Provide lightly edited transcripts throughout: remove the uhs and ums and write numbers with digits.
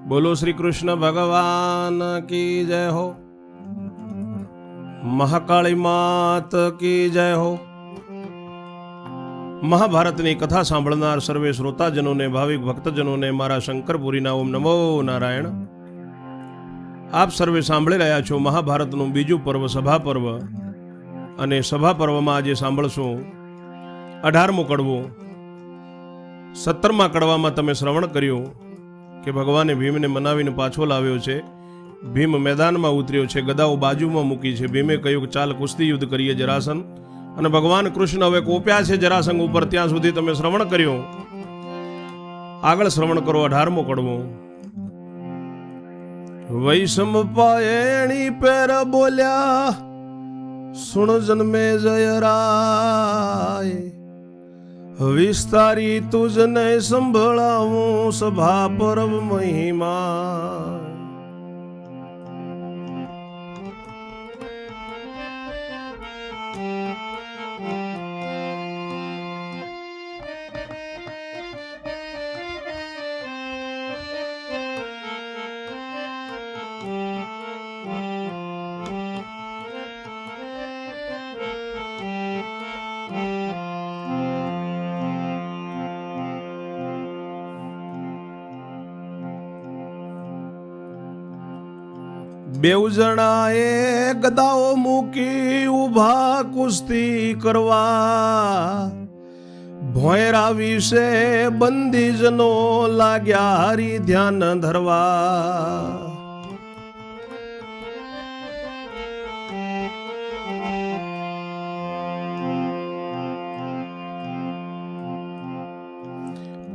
બોલો શ્રી કૃષ્ણ ભગવાન કી જય હો, મહાકાળી માત કી જય હો. મહાભારતની કથા સાંભળનાર સર્વે શ્રોતાજનોને, ભાવિક ભક્તજનોને મારા શંકરપુરીના ઓમ નમો નારાયણ. આપ સર્વે સાંભળી રહ્યા છો મહાભારતનું બીજું પર્વ સભા પર્વ, અને સભા પર્વમાં આજે સાંભળશું 18મું કડવું. 17મા કડવામાં તમે શ્રવણ કર્યું કે ભગવાને ભીમને મનાવીને પાછો લાવ્યો છે. ભીમ મેદાનમાં ઉતર્યો છે, ગદાઓ બાજુમાં મૂકી છે. ભીમે કહ્યું કે ચાલ કુસ્તી યુદ્ધ કરીએ જરાસન. અને ભગવાન કૃષ્ણ હવે કોપ્યા છે જરાસંઘ ઉપર. ત્યાં સુધી તમે શ્રવણ કર્યું. આગળ શ્રવણ કરો 18મું કડવું. વૈષમ પાયણી પેર બોલ્યા સુણ જન્મે જય રાય, વિસ્તારી તુજને સંભળાવું સભા પર્વ મહિમા. બેઉ જણાએ ગદાઓ મૂકી ઉભા કુસ્તી કરવા, ભોયરા વિશે બંદીજનો લાગ્યા હરી ધ્યાન ધરવા.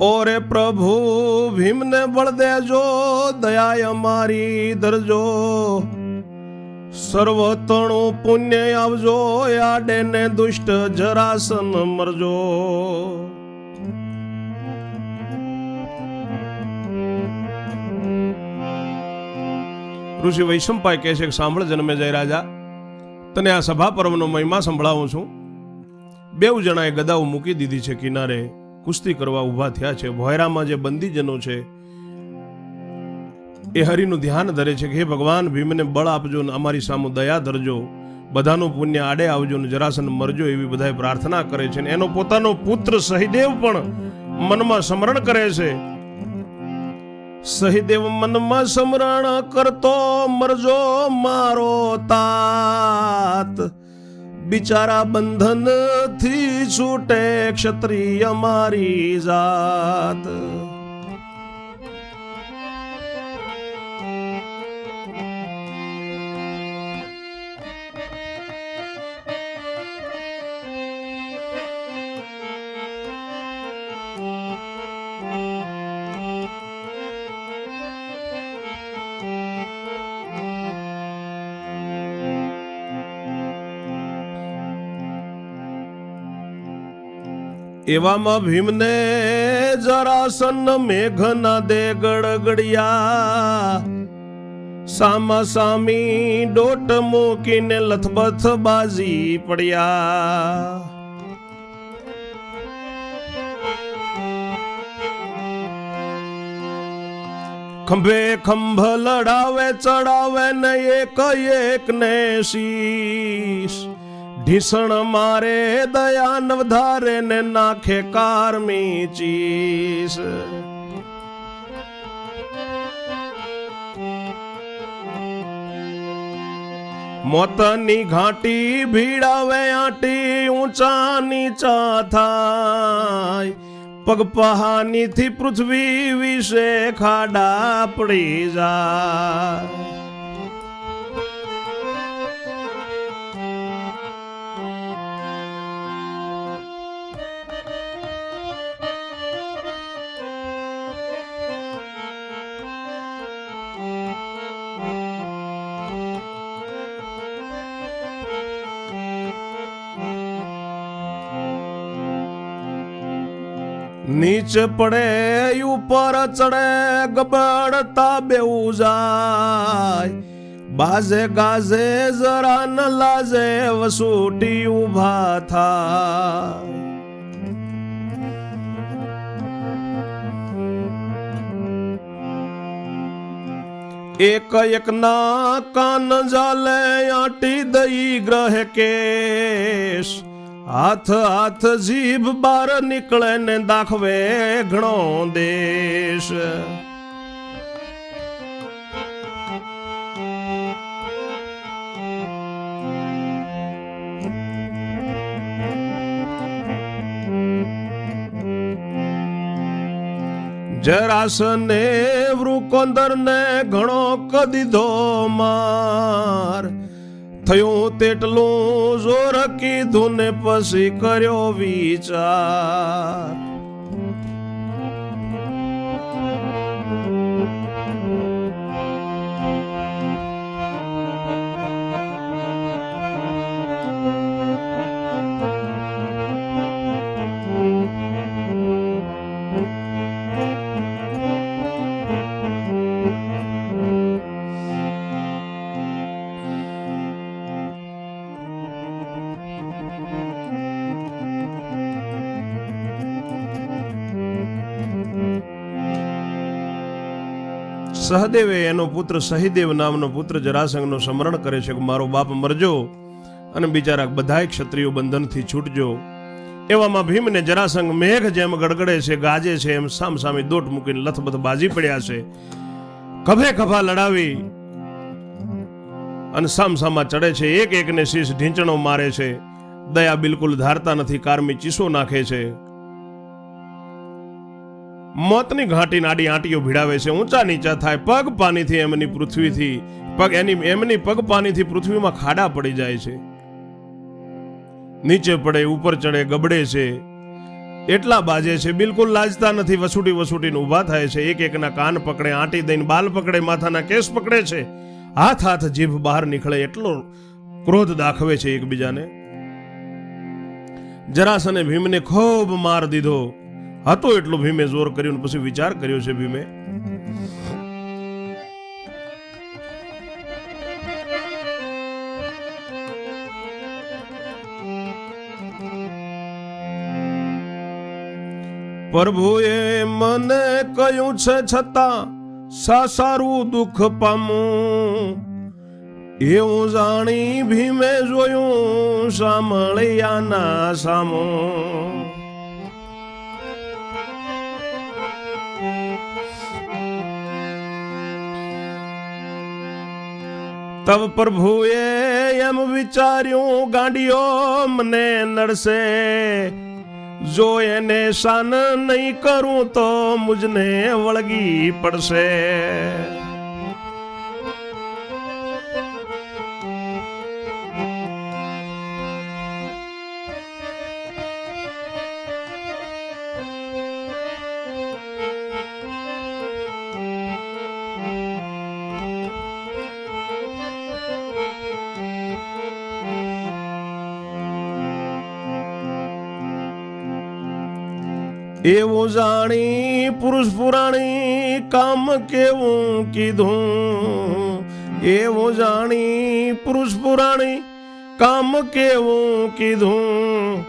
ઓરે પ્રભુ ભીમને બળ દેજો, દયા અમારી ધરજો, સર્વતણું પુણ્ય આવજો, આડે ને દુષ્ટ જરાસન મરજો. ઋષિ વૈશંપાય કહે છે કે સાંભળ જન્મે જય રાજા, તને આ સભા પર્વનો મહિમા સંભળાવું છું. બેઉ જણાએ ગદાઓ મૂકી દીધી છે કિનારે, કુસ્તી કરવા ઊભા થયા છે. ભોયરામાં જે બંદીજનો છે એ હરિનું ધ્યાન ધરે છે કે હે ભગવાન ભીમને બળ આપજો ને અમારી સામે દયા ધરજો, બધાનું પુણ્ય આડે આવજો ને જરાસન મરજો, એવી બધાએ પ્રાર્થના કરે છે. એનો પોતાનો પુત્ર સહીદેવ પણ મનમાં સ્મરણ કરે છે. સહીદેવ મનમાં સ્મરણ કરતો મરજો મારો તાત, બિચારા બંધન થી છૂટે ક્ષત્રિય મારી જાત. એવામાં ભીમને જરાસન મેઘના દે ગડગડિયા, સામા સામી ડોટ મૂકીને લથબથ બાજી પડ્યા. ખંભે ખંભ લડાવે ચડાવે ને એક એક ને શીશ, ઢીસણ મારે દયા નવધારે ને નાખે કારમી ચીસ. મોતની ઘાટી ભીડાવે આટી, ઊંચા નીચા થાય, પગ પહાનીથી પૃથ્વી વિશે ખાડા પડી જાય. નીચે પડે ઉપર ચડે ગબડતા બેઉ જાય, બાજે ગાજે જરા ન લાજે વસૂટી ઊભા થાય. એક એકના કાન જાલે આટી દઈ ગ્રહ કેશ, હાથ હાથ જીભ બાર નીકળે ને દાખવે ઘણો દેશ. જરાસને વૃકોંદર ને ઘણો કદીધો માર, થયું તેટલું જોર કીધું ને પછી કર્યો વિચાર. સહદેવે એનો પુત્ર સહીદેવ નામનો પુત્ર જરાસંઘનું સ્મરણ કરે છે કે મારો બાપ મરજો અને બિચારા બધાય ક્ષત્રિયો બંધનથી છૂટજો. એવામાં ભીમને જરાસંઘ મેઘ જેમ ગડગડે છે, ગાજે છે, એમ સામસામે દોટ મૂકીને લથબથ બાજી પડ્યા છે. ખભે ખભા લડાવી અને સામસામા ચડે છે. એક એકને શીશ ઢીંચણો મારે છે. દયા બિલકુલ ધારતા નથી, કારમી ચીસો નાખે છે. મોતની ઘાટી નાડી આંટીઓ ભીડાવે છે. ઊંચા નીચા થાય, પગ પાણીથી એમની પૃથ્વીથી એમની પગ પાણીથી પૃથ્વીમાં ખાડા પડી જાય છે. નીચે પડે, ઉપર ચડે, ગબડે છે. એટલા બાજે છે, બિલકુલ લાજતા નથી. વસૂટી વસૂટીને ઊભા થાય છે. એક એકના કાન પકડે, આંટી દઈને બાલ પકડે, માથાના કેસ પકડે છે. હાથ હાથ જીભ બહાર નીકળે એટલો ક્રોધ દાખવે છે એકબીજાને. જરાસને ભીમને ખૂબ માર દીધો હતો એટલો ભીમે જોર કર્યું. પછી વિચાર કર્યો છે ભીમે, પ્રભુએ મને કહ્યું છે છતાં સારું દુઃખ પામું, એવું જાણી ભીમે જોયું સાંભળ્યાના સામું. તબ પ્રભુએ એમ વિચાર્યું ગાંડીઓ મને નડશે, જો એને શાન નહીં કરું તો મુજને વળગી પડશે. એવું જાણી પુરુષ પુરાણી કામ કેવું કીધું, એવું જાણી પુરુષ પુરાણી કામ કેવું કીધું.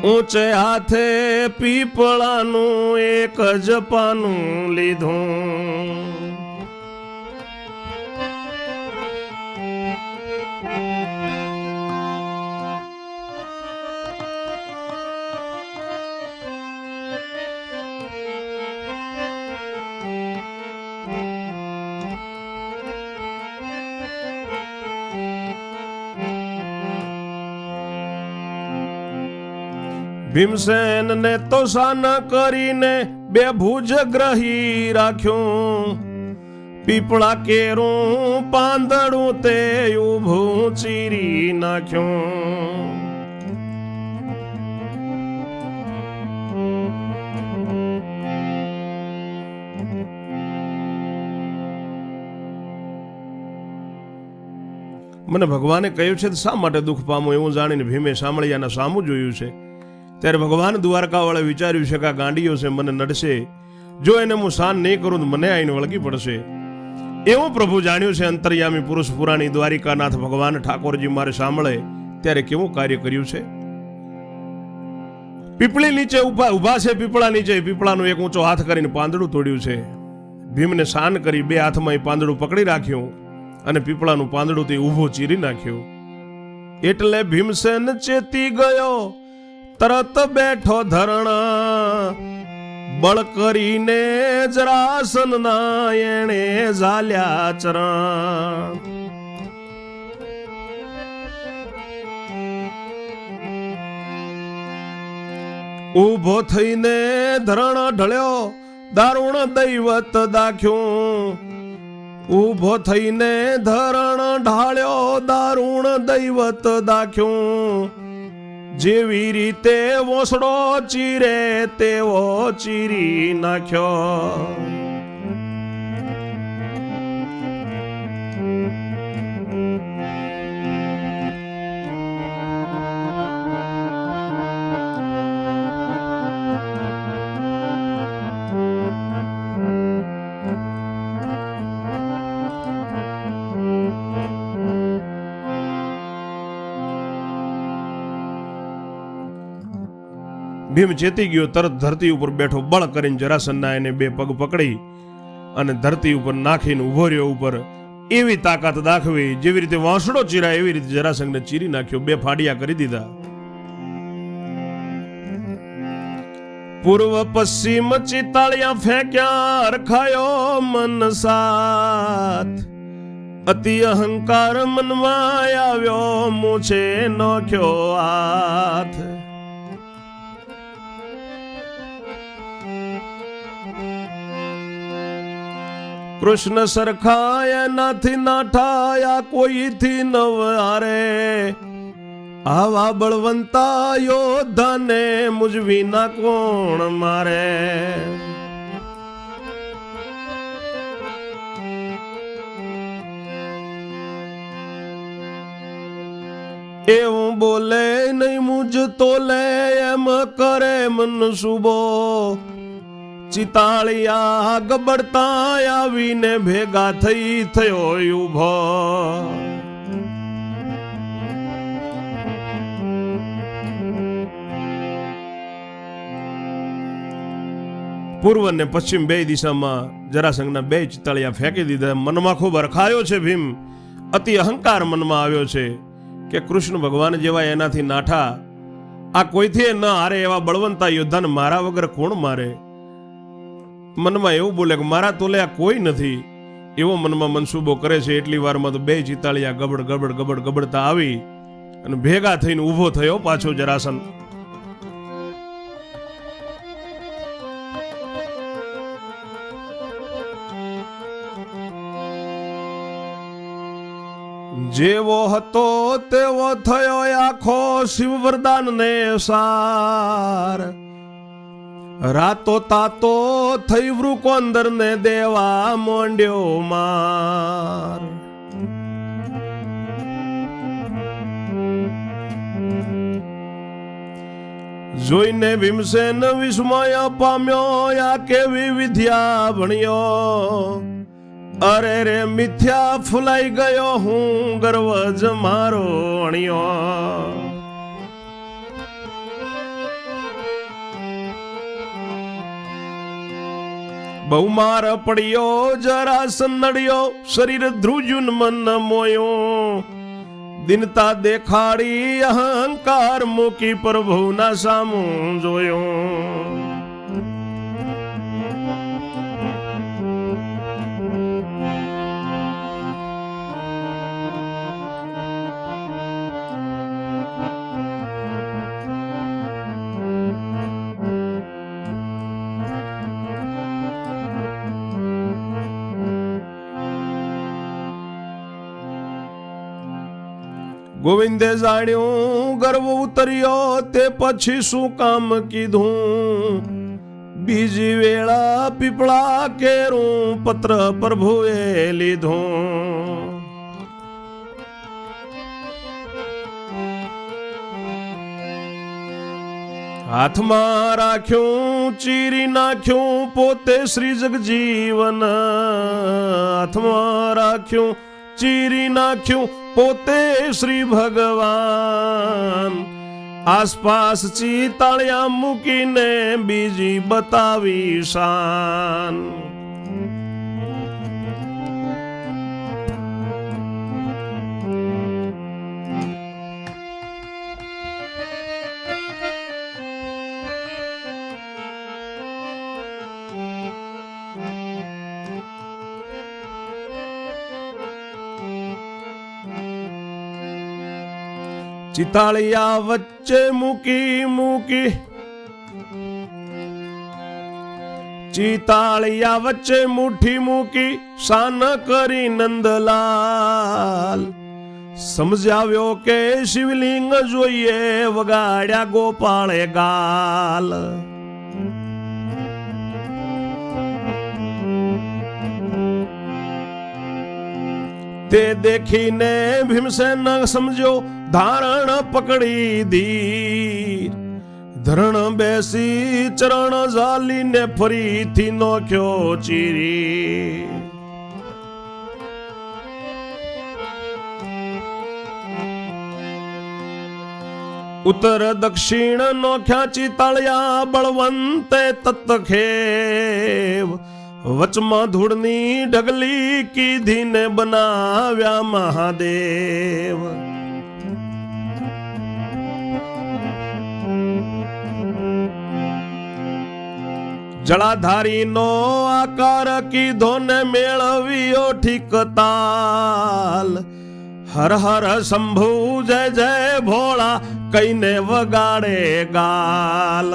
ઊંચે હાથે પીપળાનું એક જ પાનું લીધું. ભીમસેન ને તો શાન કરીને બે ભુજ ગ્રહી રાખ્યું, પીપળા કેરું પાંદડું તે ઊભું ચીરી નાખ્યું. મને ભગવાને કહ્યું છે શા માટે દુઃખ પામું, એવું જાણીને ભીમે સાંભળ્યાના સામું જોયું છે. ત્યારે ભગવાન દ્વારકા વાળે વિચાર્યું છે કે આ ગાંડીઓ છે, મને નડશે, જો એને હું શાન નહીં કરું તો મને આઈને વળગી પડશે. એવું પ્રભુ જાણ્યું છે. અંતર્યામી પુરુષ પુરાણી દ્વારિકાનાથ ભગવાન ઠાકોરજી મારે સાંભળે ત્યારે કેવું કાર્ય કર્યું છે. પીપળી નીચે ઉભા છે, પીપળા નીચે પીપળાનો એક ઊંચો હાથ કરીને પાંદડું તોડ્યું છે. ભીમને શાન કરી બે હાથમાં એ પાંદડું પકડી રાખ્યું અને પીપળાનું પાંદડું તે ઊભો ચીરી નાખ્યું. એટલે ભીમસેન ચેતી ગયો, તરત બેઠો ધરણા, બળ કરીને જરાસનના એણે ઝાલ્યા ચરણ. ઊભો થઈને ધરણ ઢળ્યો, દારૂણ દૈવત દાખ્યું. ઊભો થઈને ધરણ ઢાળ્યો, દારૂણ દૈવત દાખ્યું. જેવી રીતે વોસડો ચીરે તેવો ચીરી નાખ્યો. ભીમ ચેતી ગયો, તરત ધરતી ઉપર બેઠો, બળ કરીને જરાસનના એને બે પગ પકડી અને ધરતી ઉપર નાખીને ઉભો રહ્યો. ઉપર એવી તાકાત દાખવી, જેવી રીતે વાંસડો ચીરાય એવી રીતે જરાસંઘને ચીરી નાખ્યો, બે ફાડિયા કરી દીધા. પૂર્વ પશ્ચિમ ચિતાળિયા ફેંક્યા, રખાયો મન સાથ. અતિ અહંકાર મનમાં આવ્યો, મૂછે નોખ્યો હાથ. કૃષ્ણ સરખાય નાથી નાઠાયા, કોઈથી નવ હારે. આવા બળવંતા યોદ્ધાને મુજવી ના કોણ મારે. એવું બોલે નહીં મુજ તો લે, એમ કરે મનસુબો. ચિતાળિયા ગબડતા આવીને ભેગા થઈ થયો ઉભો. પૂર્વ ને પશ્ચિમ બે દિશામાં જરાસંઘના બે ચિતાળિયા ફેંકી દીધા. મનમાં ખૂબ હરખાયો છે ભીમ, અતિ અહંકાર મનમાં આવ્યો છે કે કૃષ્ણ ભગવાન જેવા એનાથી નાઠા આ કોઈથી ન હારે એવા બળવંતા યોદ્ધાને મારા વગર કોણ મારે. મનમાં એવું બોલે કે મારા તોલે આ કોઈ નથી, એવો મનમાં મનસૂબો કરે છે. એટલી વારમાં તો બે ચિતાળિયા ગબડ ગબડ ગબડ ગબડતા આવી અને ભેગા થઈને ઊભો થયો પાછો જરાસન. જેવો હતો તેવો થયો આખો, શિવ વરદાન ને સાર. રાતો તાતો થઈ વૃકોંદર ને દેવા મોંડ્યો માર. જોઈને ભીમસેન વિસ્મય પામ્યો, આ કેવી વિદ્યા ભણ્યો. અરે રે મિથ્યા ફૂલાઈ ગયો, હું ગર્વ જ મારો અણ્યો. બહુ માર પડ્યો, જરાસન નડ્યો, શરીર ધ્રુજુન મન મોયો. દિનતા દેખાડી અહંકાર મૂકી, પ્રભુના સામું જોયો. ગોવિંદે જાણ્યું ગર્વ ઉતર્યો, તે પછી શું કામ કીધું. બીજી વેળા પીપળા કેરું પત્ર પ્રભુએ લીધું. હાથમાં રાખ્યું ચીરી નાખ્યું પોતે શ્રી જગજીવન. હાથમાં રાખ્યું ચીરી નાખ્યું પોતે શ્રી ભગવાન. આસપાસ ચિતાળિયા મૂકીને બીજી બતાવી શાન. ચિતાળિયા વચ્ચે મૂકી ચિતાળિયા વચ્ચે મુઠ્ઠી મૂકી શાન કરી નંદલાલ. સમજાવ્યો કે શિવલિંગ જોઈએ, વગાડ્યા ગોપાળે ગાલ. તે દેખીને ભીમસેન સમજો, ધારણ પકડી ધીર. ધરણ બેસી ચરણ ઝાલીને ફરીથી નોખ્યો ચીરી. ઉત્તર દક્ષિણ નોખ્યા ચિતાળિયા, બળવંતે તત્તખેવ. વચમાં ધૂળની ઢગલી કીધીને બનાવ્યા મહાદેવ. જળાધારીનો આકાર કીધો ને મેળવ્યો ઠીક તાલ. હર હર શંભુ જય જય ભોળા કઈને વગાડે ગાલ.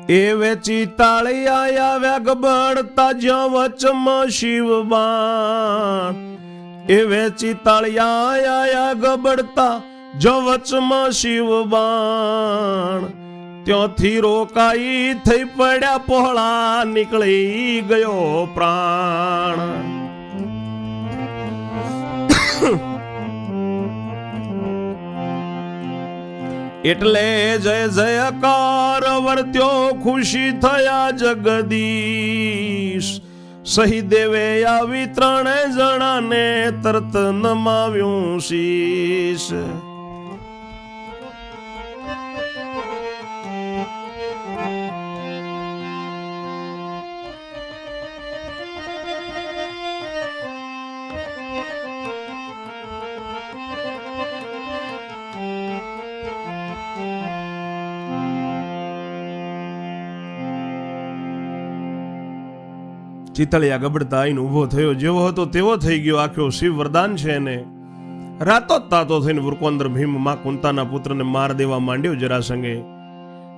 એવે ચિતાળિયા આવ્યા ગબડતા, જ્યાં વચમાં શિવબાણ. એવે ચિતાળિયા આવ્યા ગબડતા, જ્યાં વચમાં શિવબાણ. ત્યાંથી રોકાઈ થઈ પડ્યા પહોળા, નીકળી ગયો પ્રાણ. એટલે જય જયકાર વર્ત્યો, ખુશી થયા જગદીશ. સહીદેવે આવી ત્રણે જણાને તરત નમાવ્યું શીશ. ચિતળિયા ગબડતા આઈને ઉભો થયો, જેવો હતો તેવો થઈ ગયો. આખ્યો શિવ વરદાન છે એને. રાતો તાતો થઈને વૃકોંદર ભીમ માં કુંતાના પુત્રને માર દેવા માંડ્યો જરાસંગે.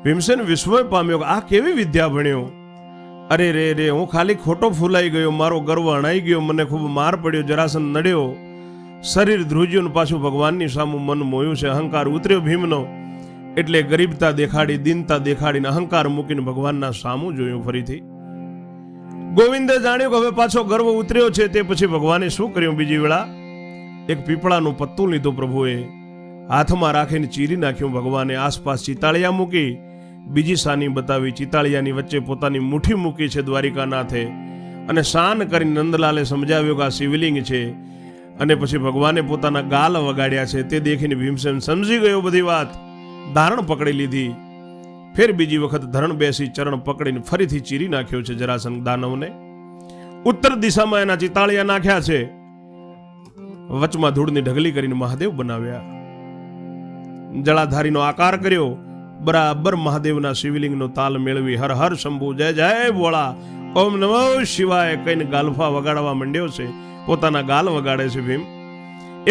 ભીમસેન વિસ્મય પામ્યો કે આ કેવી વિદ્યા ભણ્યો. અરે રે રે, હું ખાલી ખોટો ફૂલાઈ ગયો, મારો ગર્વ અણાઈ ગયો, મને ખૂબ માર પડ્યો, જરાસંઘ નડ્યો, શરીર ધ્રુજ્યું ને પાછું ભગવાનની સામું મન મોયું છે. અહંકાર ઉતર્યો ભીમનો, એટલે ગરીબતા દેખાડી, દીનતા દેખાડીને અહંકાર મૂકીને ભગવાનના સામું જોયું ફરીથી. ગોવિંદે જાણ્યું કે હવે પાછો ગર્વ ઉતર્યો છે. તે પછી ભગવાને શું કર્યું? બીજી વેળા એક પીપળાનું પત્તું લીધું પ્રભુએ, હાથમાં રાખીને ચીરી નાખ્યું. ભગવાને આસપાસ ચિતાળિયા મૂકી, બીજી સાની બતાવી. ચિતાળિયાની વચ્ચે પોતાની મુઠ્ઠી મૂકી છે દ્વારિકાનાથે, અને શાન કરીને નંદલાલે સમજાવ્યું કે આ શિવલિંગ છે. અને પછી ભગવાને પોતાના ગાલ વગાડ્યા છે. તે દેખીને ભીમસેન સમજી ગયો બધી વાત, ધારણ પકડી લીધી. ફેર બીજી વખત ધરણ બેસી ચરણ પકડીને ફરીથી ચીરી નાખ્યો છે જરાસંઘ દાનવને. ઉત્તર દિશામાં એના ચિતાળિયા નાખ્યા છે. વચમાં ધૂળની ઢગલી કરીને મહાદેવ બનાવ્યા. જળાધારીનો આકાર કર્યો, બરાબર મહાદેવના શિવલિંગનો તાલ મેળવી હર હર શંભુ જય જય ભોળા ઓમ નમો શિવાય કઈને ગાલફા વગાડવા માંડ્યો છે. પોતાના ગાલ વગાડે છે ભીમ.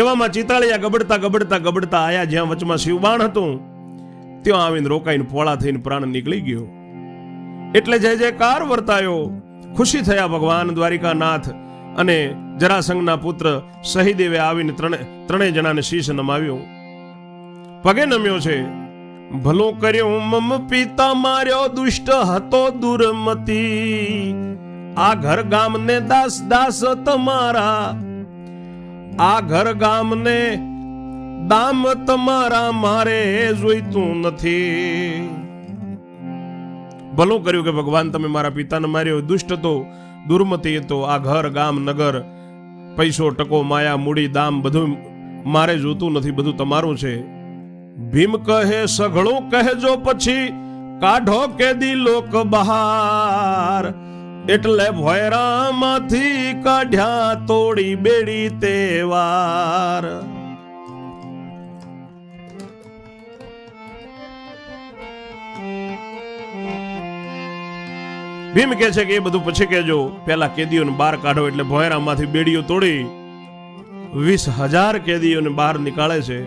એવામાં ચિતાળિયા ગબડતા ગબડતા ગબડતા આયા જ્યાં વચમાં શિવબાણ હતું, ત્યાં આવીને રોકાઈને પોળા થઈને પ્રાણ નીકળી ગયો. એટલે જય જયકાર વર્તાયો. ખુશી થયા ભગવાન દ્વારિકાનાથ. અને જરાસંઘના પુત્ર સહીદેવે આવીને ત્રણેય જણાને શીશ નમાવ્યું, પગે નમ્યો છે. ભલું કર્યું મમ પિતા માર્યો, દુષ્ટ હતો દુર્મતી. આ ઘર ગામને દાસ દાસ તમારા, આ ઘર ગામને દામ તમારા મારે જોઈતું નથી. ભલું કર્યું કે ભગવાન તમે મારા પિતાને માર્યો, દુષ્ટ તો દુર્મતી હતો. આ ઘર ગામ નગર પૈસો ટકો માયા મૂડી દામ બધું મારે જોતું નથી, બધું તમારું છે. ભીમ કહે સઘળું કહેજો પછી કાઢો કેદી લોક બહાર. એટલે ભોયરામાંથી કાઢ્યા તોડી બેડી તેવાર. ભીમ કહે છે કે એ બધું પછી કહેજો, પેલા કેદીઓને બહાર કાઢો. એટલે ભોયરામાંથી બેડીઓ તોડી 20,000 કેદીઓને બહાર નીકાળે છે.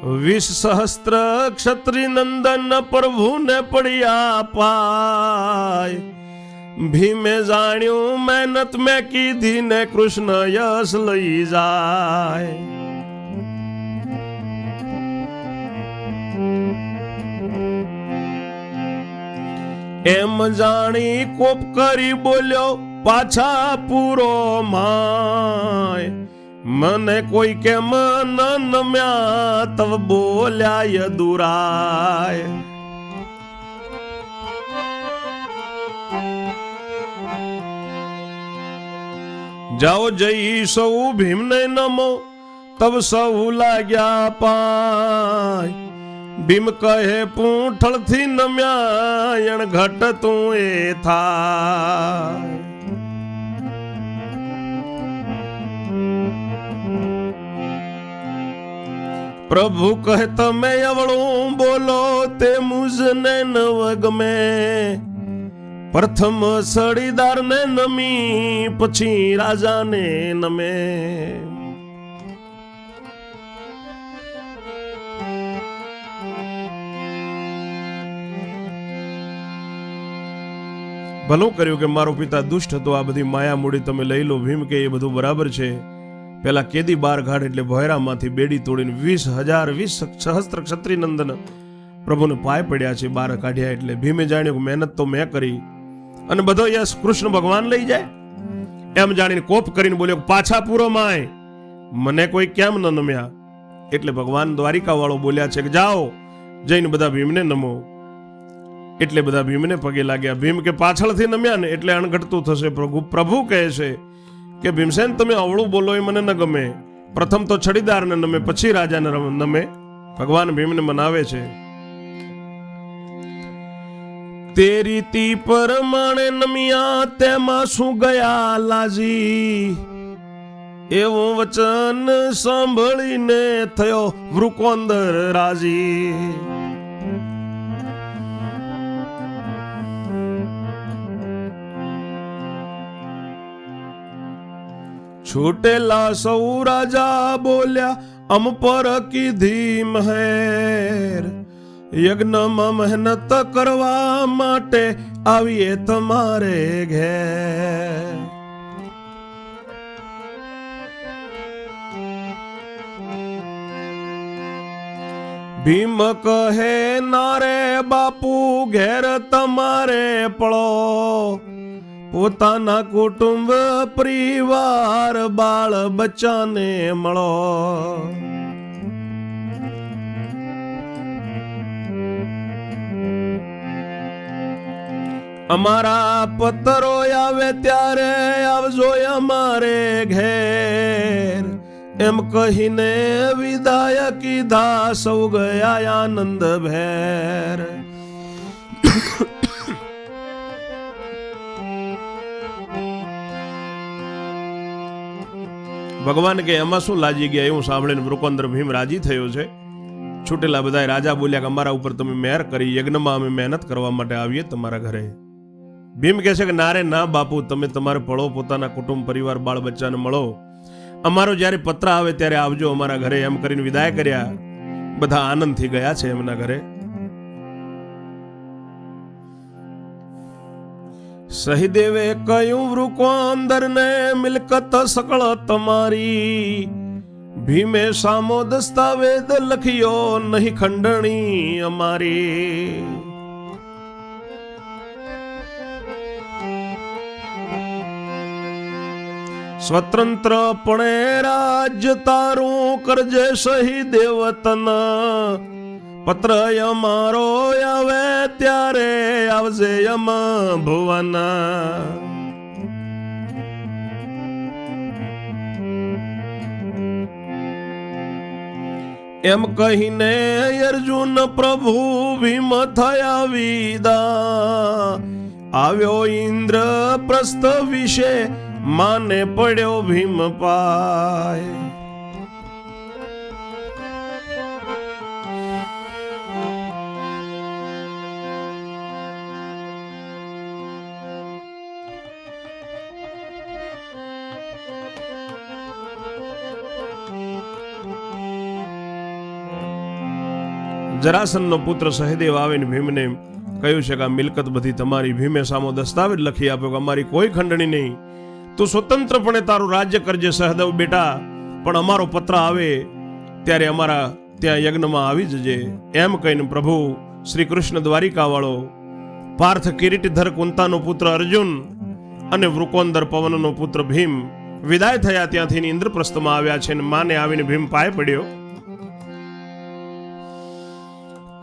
20 સહસ્ત્ર ક્ષત્રિય નંદન પ્રભુને પડ્યા પાય. ભીમે જાણ્યું મહેનત મેં કીધી ને કૃષ્ણ યશ લઈ જાય. એમ જાણી કોપ કરી બોલ્યો પાછા પૂરો માય. મને કોઈ કેમ ન નમ્યા તવ બોલ્યા યદુરાય. જાઓ જઈ સૌ ભીમને નમો, તબ સૌ લાગ્યા પાય. ભીમ કહે પૂંઠળથી નમ્યા યણ ઘટ તું એ થાય. પ્રભુ કહે તમે અવળું બોલો તે મુજને નવ ગમે. પ્રથમ સડીદારને નમી પછી રાજાને નમે. ભલું કર્યું કે મારો પિતા દુષ્ટ હતો, આ બધી માયા મૂડી તમે લઈ લો. ભીમ કે એ બધું બરાબર છે. પેલા કેદી બાર ઘાટ એટલે ભોયરામાંથી બેડી તોડીને 20,000 સહસ્ત્ર ક્ષત્રિય નંદન પ્રભુને પાય પડ્યા છે, બાર કાઢ્યા. એટલે ભીમે જાણ્યું કે મહેનત તો મેં કરી અને બધો યશ કૃષ્ણ ભગવાન લઈ જાય. એમ જાણીને કોપ કરીને બોલ્યો પાછા પૂરો માય, મને કોઈ કેમ ન નમ્યા. એટલે ભગવાન દ્વારિકા વાળો બોલ્યા છે કે જાઓ જઈને બધા ભીમને નમો. એટલે બધા ભીમને પગે લાગ્યા. ભીમ કે પાછળથી નમ્યા ને એટલે અણઘટતું થશે. પ્રભુ કહે છે કે ભીમસેન તમે અવળું બોલો એ મને ન ગમે. પ્રથમ તો છડીદારને નમે પછી રાજાને નમે. ભગવાન ભીમને મનાવે છે. તે રીતિ પરમાણે નમ્યા તેમાં શું ગયા લાજી. એવું વચન સાંભળીને થયો વૃકોંદર રાજી. છૂટેલા સૌ રાજા બોલ્યા અમ પર કીધી મહેર. યજ્ઞમાં મહેનત કરવા માટે આવીએ તમારે ઘેર. ભીમ કહે નારે બાપુ ઘેર તમારે પળો. પોતાના કુટુંબ પરિવાર બાળ બચ્ચાને મળો. અમારા પત્રો આવે ત્યારે આવજો અમારે ઘેર. એમ કહીને વિદાય કીધા સૌ ગયા આનંદ ભેર. ભગવાન કે એમાં શું લાજી ગયા એવું સાંભળીને વૃકોંદર ભીમ રાજી થયો છે. છૂટેલા બધા રાજા બોલ્યા કે અમારા ઉપર તમે મહેર કરી, યજ્ઞમાં અમે મહેનત કરવા માટે આવીએ તમારા ઘરે. ભીમ કહે છે કે નારે ના બાપુ, તમે તમારે પળો, પોતાના કુટુંબ પરિવાર બાળ બચ્ચાને મળો. અમારો જ્યારે પત્ર આવે ત્યારે આવજો અમારા ઘરે. એમ કરીને વિદાય કર્યા. બધા આનંદથી ગયા છે એમના ઘરે. સહીદેવે કહ્યું વૃકોંદર ને મિલકત સકળ તમારી, ભીમે સામો દસ્તાવેદ લખ્યો નહીં ખંડણી અમારી. સ્વતંત્રપણે રાજ્ય તારું કરજે સહીદેવ તન, પત્ર અમારો આવે ત્યારે આવજે યમ ભુવન. એમ કહીને અર્જુન પ્રભુ ભીમ થયા વિદા, આવ્યો ઇન્દ્ર પ્રસ્થ વિશે માને પડ્યો ભીમ પાય. જરાસનનો પુત્ર સહદેવ આવીને ભીમને કહ્યું છે કે આ મિલકત બધી તમારી. ભીમે સામો દસ્તાવેજ લખી આપ્યો કે અમારી કોઈ ખંડણી નહીં, તું સ્વતંત્રપણે તારું રાજ્ય કરજે સહદેવ બેટા, પણ અમારો પત્ર આવે ત્યારે અમારા ત્યાં યજ્ઞમાં આવી જજે. એમ કહીને પ્રભુ શ્રી કૃષ્ણ દ્વારિકા વાળો પાર્થ કિરીટધર કુંતાનો પુત્ર અર્જુન અને વૃકોંદર પવનનો પુત્ર ભીમ વિદાય થયા ત્યાંથી ઇન્દ્રપ્રસ્થમાં આવ્યા છે અને માને આવીને ભીમ પાય પડ્યો.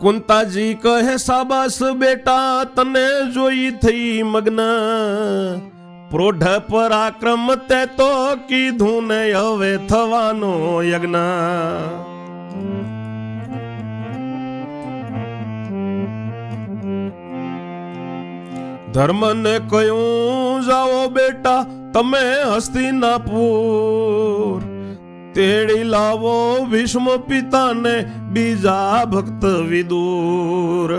કુંતાજી કહે સાબાસ બેટા તને જોઈ થઈ મગ્ન, પ્રોઢ પરાક્રમ તે તો કીધું ને હવે થવાનો યજ્ઞ. ધર્મને કહ્યું જાઓ બેટા તમે હસ્તિનાપુર, તેડી લાવો ભીષ્મ પિતાને બીજા ભક્ત વિદુર.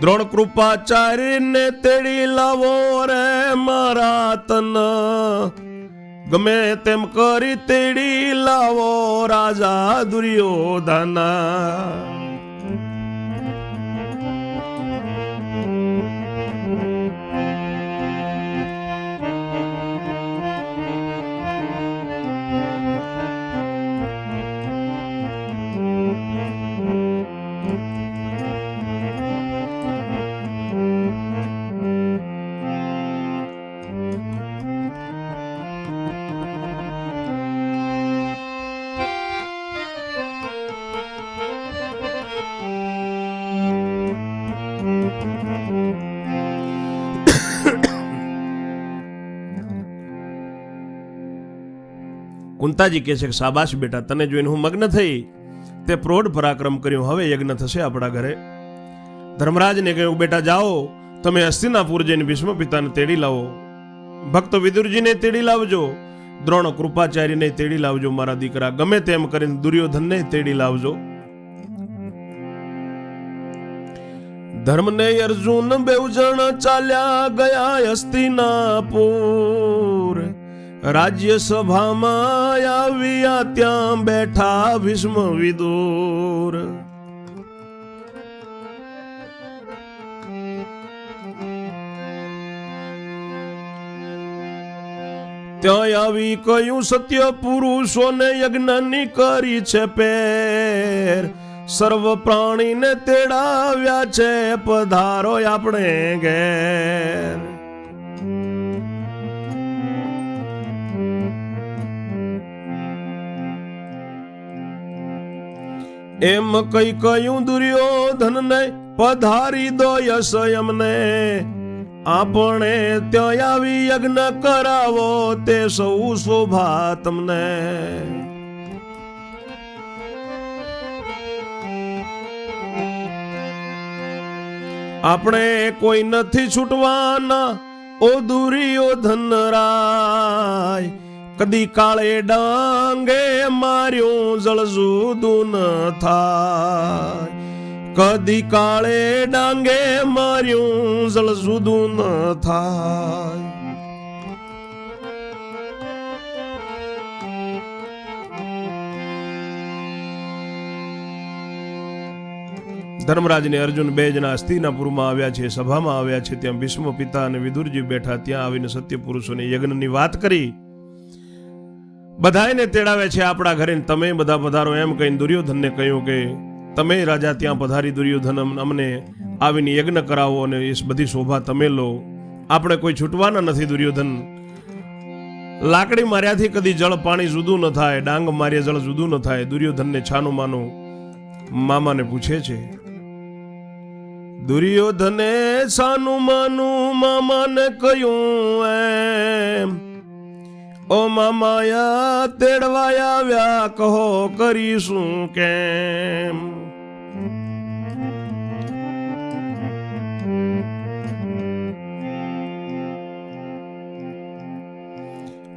દ્રોણ કૃપાચાર્યને તેડી લાવો રે મારા તન, ગમે તેમ કરી તેડી લાવો રાજા દુર્યોધન. કુંતાજી કહે છે કે શાબાશ બેટા તને જોઈને હું મગ્ન થઈ, તે પ્રૌઢ પરાક્રમ કર્યું, હવે યજ્ઞ થશે આપણા ઘરે. ધર્મરાજને કહ્યું બેટા જાઓ તમે હસ્તિનાપુર જઈને ભીષ્મ પિતાને તેડી લાવો, ભક્ત વિદુરજીને તેડી લાવજો, દ્રોણ કૃપાચાર્યને તેડી લાવજો મારા દીકરા, ગમે તેમ કરીને દુર્યોધનને તેડી લાવજો. ધર્મને અર્જુન બેઉ જણ ચાલ્યા ગયા હસ્તિનાપુર, રાજ્ય સભામાં આવ્યા ત્યાં બેઠા ભીષ્મ વિદુર. ત્યાં આવી કહ્યું સત્ય પુરુષોને યજ્ઞની કરી છે પેર, સર્વ પ્રાણીને તેડાવ્યા છે પધારો આપણે ઘેર. એમ કઈ કહ્યું દુર્યોધનને પધારી દો યશ અમને, આપણે ત્યાં આવી યજ્ઞ કરાવો તે સૌ શોભા તમને. આપણે કોઈ નથી છૂટવાના ઓ દુર્યોધન રાય, કદી કાળે ડાંગે માર્યું જળજુદું ન થાય, કદી કાળે ડાંગે માર્યું જળજુદું ન થાય. ધર્મરાજ ને અર્જુન બે જણા હસ્તિનાપુરમાં આવ્યા છે, સભામાં આવ્યા છે. ત્યાં ભીષ્મ પિતા અને વિદુરજી બેઠા. ત્યાં આવીને સત્ય પુરુષોને યજ્ઞની વાત કરી. બધાને તેડાવે છે આપણા ઘરે, તમે બધા પધારો એમ કહીને દુર્યોધનને કહ્યું કે તમે રાજા ત્યાં પધારી દુર્યોધન અમને આવીને યજ્ઞ કરાવો અને એ બધી શોભા તમે લો, આપણે કોઈ છૂટવાના નથી. દુર્યોધન લાકડી માર્યાથી કદી જળ પાણી જુદું ન થાય, ડાંગ માર્યા જળ જુદું ન થાય. દુર્યોધનને છાનું માનું મામાને પૂછે છે. દુર્યોધને છાનું માનું મામાને કહ્યું એમ, ઓ મામાયા તેડવાયા આવ્યા, કહો કરીશું કેમ.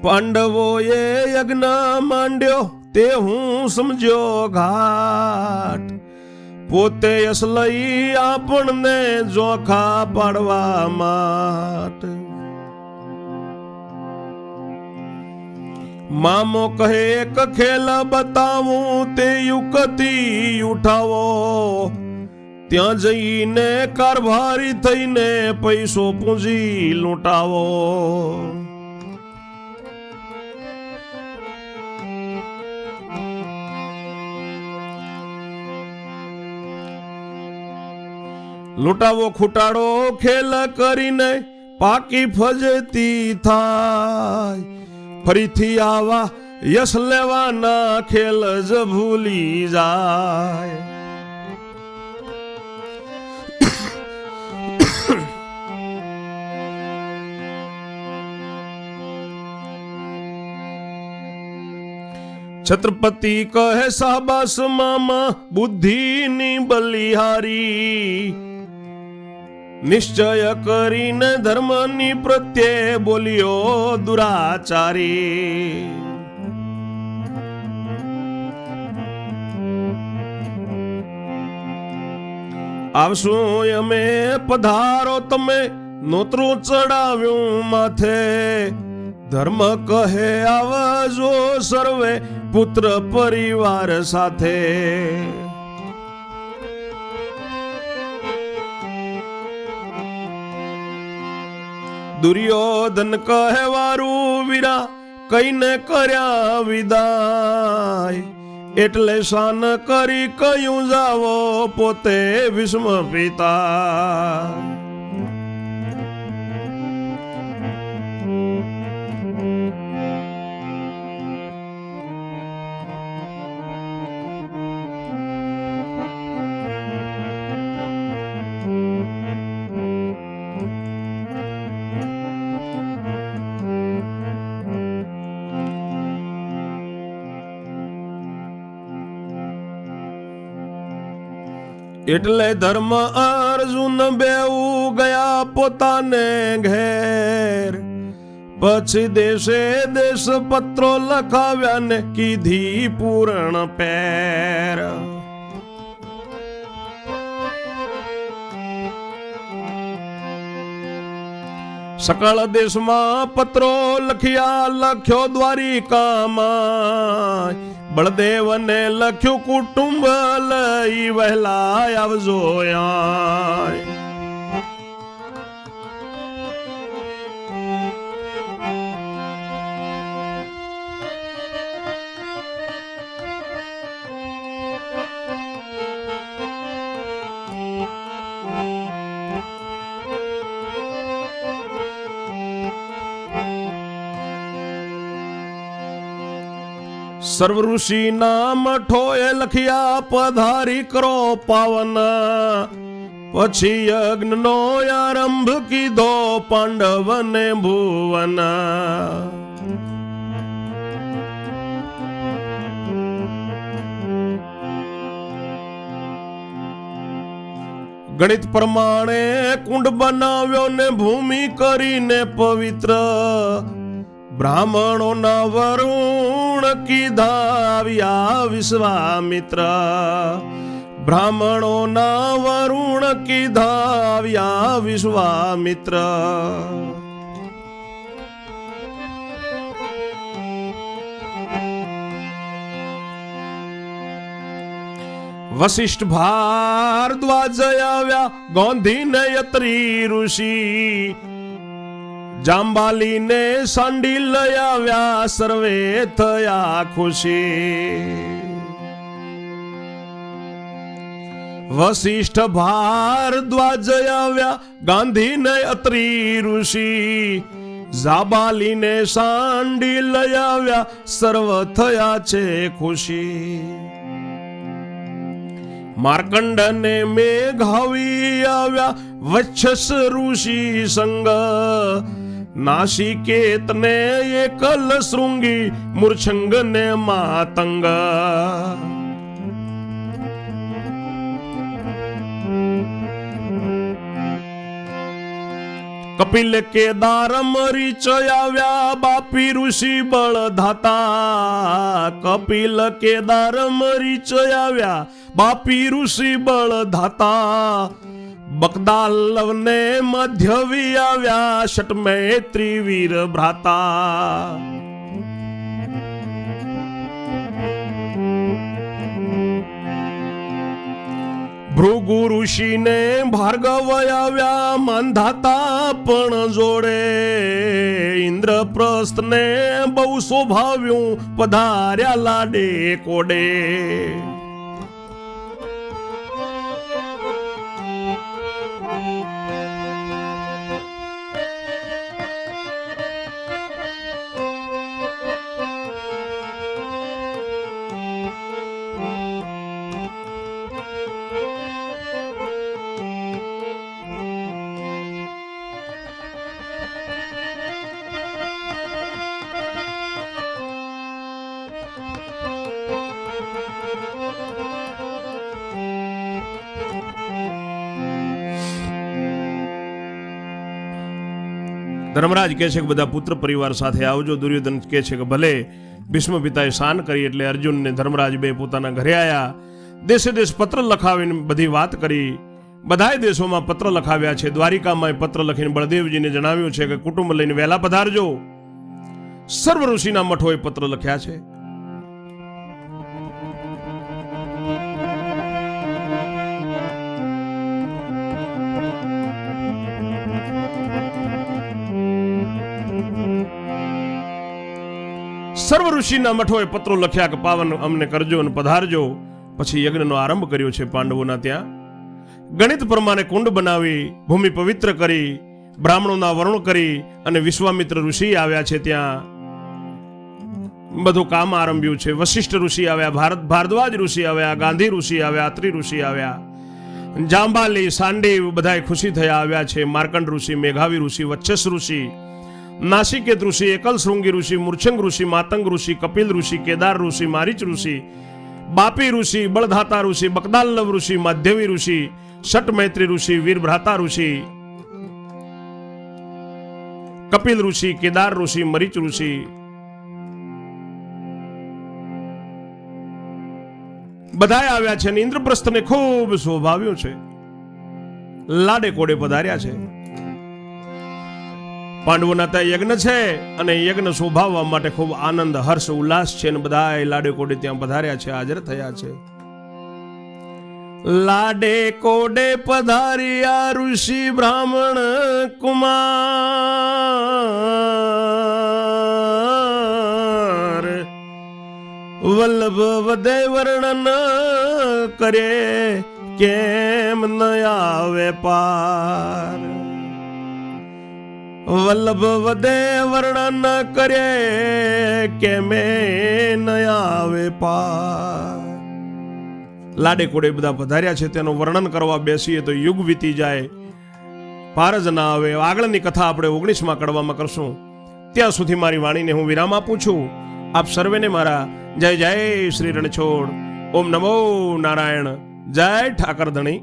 પાંડવોએ યજ્ઞ માંડ્યો તે હું સમજ્યો ઘાટ, પોતે યશ લઈ આપણને જોખા પાડવા માટે. મામો કહે એક ખેલ બતાવું તે યુકતી ઉઠાવો, ત્યાં જઈને કારભારી થઈને પૈસો પૂંજી લૂંટાવો. લૂંટાવો ખૂટાડો ખેલ કરીને પાકી ફજતી થાય, ફરીથી આવા યશ લેવાના ખેલ જ ભૂલી જાય. છત્રપતિ કહે સાબાસ મામા બુદ્ધિની બલિહારી, નિશ્ચય કરીને ધર્મની પ્રત્યે બોલ્યો દુરાચારી. આવશું અમે પધારો તમે નોતરું ચડાવ્યું માથે, ધર્મ કહે આવજો સર્વે પુત્ર પરિવાર સાથે. દુર્યોધન કહેવારું વીરા કઈને કર્યા વિદાય, એટલે શાન કરી કયું જાવો પોતે ભીષ્મ પિતા. એટલે ધર્મ અર્જુન બેઉ ગયા પોતાને ઘેર, પછી દેશે દેશ પત્રો લખાવ્યા ને કીધી પૂરણ પેર. સકળ દેશમાં પત્રો લખ્યા, લખ્યો દ્વારિકામાં, બળદેવને લખ્યું કુટુંબ લઈ વહેલા આવજો. સર્વ ઋષિ ના મઠોએ લખ્યા પધારી કરો પાવન, પછી યજ્ઞ નો આરંભ કીધો પાંડવને ભુવન. ગણિત પ્રમાણે કુંડ બનાવ્યો ને ભૂમિ કરીને પવિત્ર, બ્રાહ્મણોના વરુણ કીધા આવ્યા વિશ્વામિત્ર. બ્રાહ્મણોના વરુણ કીધા આવ્યા વિશ્વામિત્ર. વશિષ્ઠ ભારદ્વાજ આવ્યા ગોંધીને યત્રી ઋષિ, જાંબાલીને સાંડી લઈ આવ્યા સર્વે થયા ખુશી. વશિષ્ઠ ભારદ્વાજ આવ્યા ગાંધીને અત્રી ઋષિ, જાબાલીને સાંડી લઈ આવ્યા સર્વ થયા છે ખુશી. માર્કંડને મેઘાવી આવ્યા વચ્છસ ઋષિ સંગ, નાસિકેતને એકલ શૃંગી મૂર્છંગને માતંગ. કપિલ કેદાર મરીચ આવ્યા બાપી ઋષિ બળધાતા, કપિલ કેદાર મરીચ આવ્યા બાપી ઋષિ બળધાતા. બકદાલવને મધ્યવી આવ્યા શટમૈત્રી વીર ભ્રાતા. ભૃગુ ઋષિને ભાર્ગવ આવ્યા માંધાતા પણ જોડે, ઇન્દ્રપ્રસ્થને બહુ શોભાવ્યું પધાર્યા લાડે કોડે. ધર્મરાજ કહે છે કે બધા પુત્ર પરિવાર સાથે આવજો. દુર્યોધન કહે છે કે ભલે. ભીષ્મ પિતાએ શાન કરી એટલે અર્જુન ને ધર્મરાજ બે પોતાના ઘરે આવ્યા. દેશે દેશ પત્ર લખાવીને બધી વાત કરી. બધાય દેશોમાં પત્ર લખાવ્યા છે. દ્વારિકામાં પત્ર લખીને બળદેવજીને જણાવ્યું છે કે કુટુંબ લઈને વહેલા પધારજો. સર્વ ઋષિના મઠોએ પત્ર લખ્યા છે. સર્વ ઋષિના મઠોએ પત્રો લખ્યા કે પાવન અમને કરજો અને પધારજો. પછી યજ્ઞનો આરંભ કર્યો છે પાંડવોના ત્યાં. ગણિત પ્રમાણે કુંડ બનાવી ભૂમિ પવિત્ર કરી બ્રાહ્મણોના વરુણ કરી અને વિશ્વામિત્ર ઋષિ આવ્યા છે. ત્યાં બધું કામ આરંભ્યું છે. વશિષ્ઠ ઋષિ આવ્યા, ભારદ્વાજ ઋષિ આવ્યા, ગાંધી ઋષિ આવ્યા, અત્રિ ઋષિ આવ્યા, જાંબાલી સાંડી બધાય ખુશી થયા આવ્યા છે. માર્કંડ ઋષિ, મેઘાવી ઋષિ, વચ્છસ ઋષિ, નાસિકેત ઋષિ, એકલ શૃંગી ઋષિ, મૂર્છંગ ઋષિ, માતંગ ઋષિ, કપિલ ઋષિ, કેદાર ઋષિ, મારીચ ઋષિ, બાપી ઋષિ, બળધાતા ઋષિ, બકદાલ્લવ ઋષિ, માધ્યવી ઋષિ, શટમૈત્રી ઋષિ, વીરભ્રાતા ઋષિ, કપિલ ઋષિ, કેદાર ઋષિ, મરીચ ઋષિ, બધાય આવ્યા છે. અને ઇન્દ્રપ્રસ્થને ખૂબ શોભાવ્યું છે. લાડે કોડે પધાર્યા છે. પાંડવોના ત્યાં યજ્ઞ છે અને યજ્ઞ શોભાવવા માટે ખૂબ આનંદ હર્ષ ઉલ્લાસ છે. અને બધા લાડે કોડે ત્યાં પધાર્યા છે, હાજર થયા છે. લાડે કોડે પધાર્યા ઋષિ બ્રાહ્મણ કુમાર, વલ્લભ વદે વર્ણન કરે કેમ ન આવે પાર. વલ્લભ વદે વર્ણન કરે કેમે ન આવે પાર. લાડે કોડે બધા પધાર્યા છે. તેનું વર્ણન કરવા બેસીએ તો યુગ વીતી જાય, પાર જ ના આવે. આગળની કથા આપણે 19મા કડવામાં કરશું. ત્યાં સુધી મારી વાણીને હું વિરામ આપું છું. આપ સર્વેને મારા જય જય શ્રી રણછોડ. ઓમ નમો નારાયણ. જય ઠાકર ધણી.